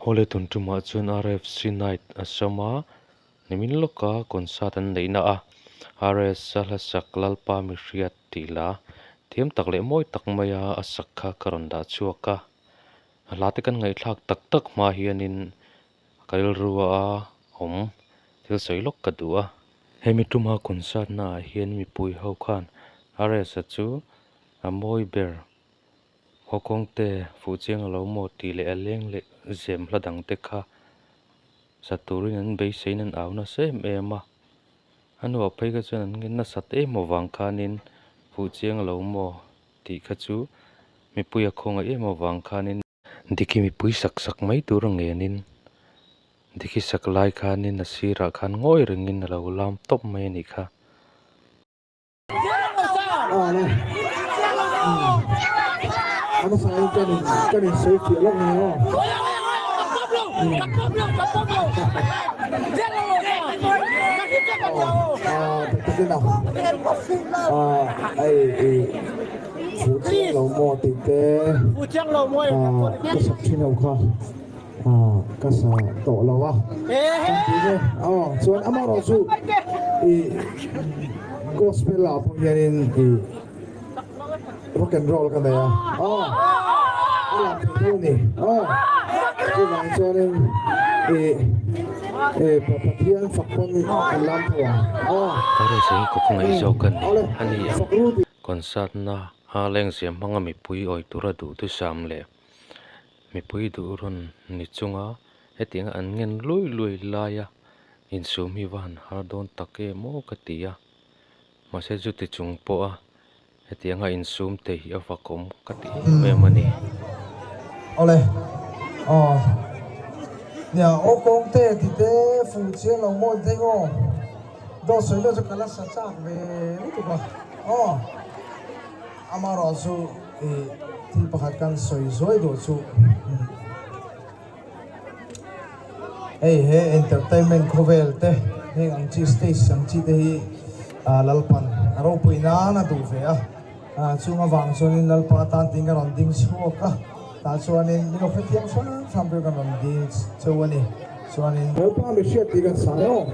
Hole tun tuma chuan RFC night asama nimin loka concert an neina a RS salasak lalpa mi hriat tila thiam takle moi tak maya asakha karonda chuaka late kan ngai thlak tak tak ma hianin kail ruwa a hom thil soilok kadua hemi tuma concert na hian mi pui ho khan RS chu amoi ber hokong te fuchiang lo mo ti le aleng le zem hladang te kha saturin an be sein an auna se ema anu apai ka chuan an ngin na sat emo wang khanin fuchiang lo mo ti kha chu mi pui a khonga emo wang khanin diki mi pui sak sak mai tur ngenin diki sak lai khanin a sira khan ngoi ringin lo lam top mai ni kha Ano sa akin kanin safety lang niyo. Tagtagin na. Ay, phụ chiang lâu mò thì cái cái sắp trên đầu kha cái sa tổ lâu à chuan amaro chu gospel la pong yanin rock and roll kan ya ala tu ni cái này cho nên papatian fakon alam thua tare sei ko ngai zo kan ani concert na ha leng siam hanga mi pui oi tura du tu sam le mi pui du ron ni chunga heting an ngen lui lui laya in sum hi van har don take mo katia ma se ju ti chung po a heting a in sum te hi avakom kati me mani ole nhà ô công tê thì tê phụ chiên lòng môn thế ngô đó sấy nó cho cả là sát chạc về lúc đó amaro su thì pakatan sấy rồi đồ su hey entertainment cover te hey ang chi stage ang chi te hi lalpan aro puina na tu ve chunga wang sonin lalpa tan tinga ron ding suaka ta chuanin ni ko thiam sang sampe kan ron ding chuani chuanin lalpa mi hriat ti kan sa no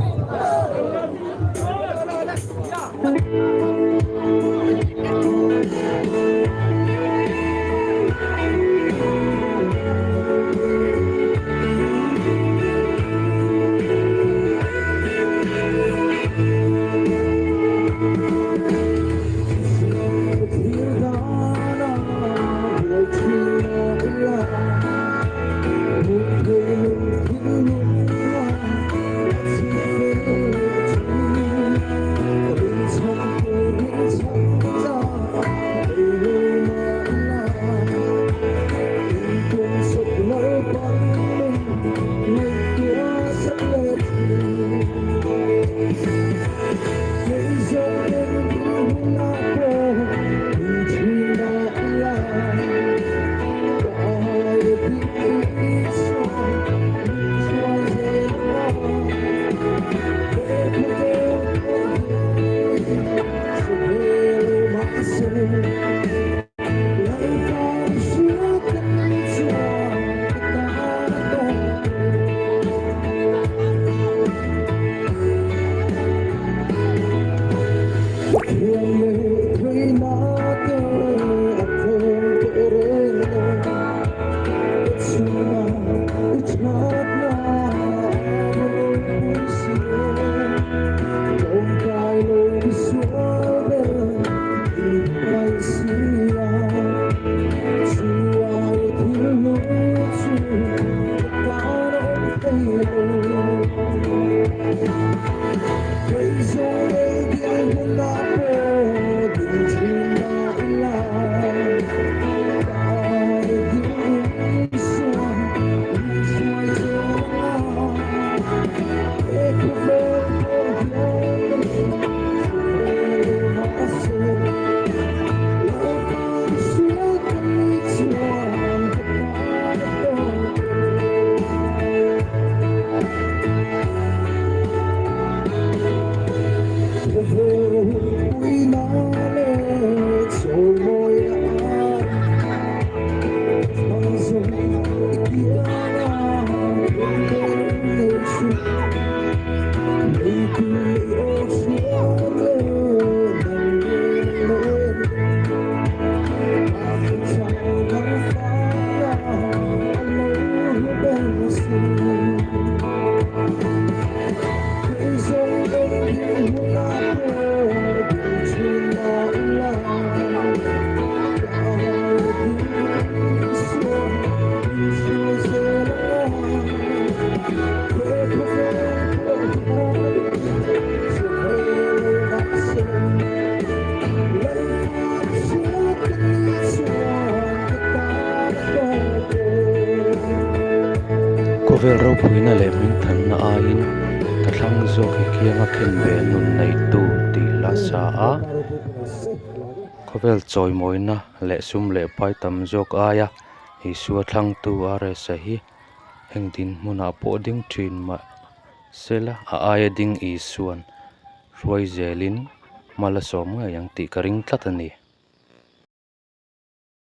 vel ro phuina le min than na a in ka thlang zawk hi khianga khen ve nun nei tu ti la sa a khovel choi moina le sum le pai tam zawk aya hi suwa thlang tu are sa hi hengdin hmuna po ding thin ma sela a aya ding i suan ruai zelin mala som nga yang ti ka ring tlat ani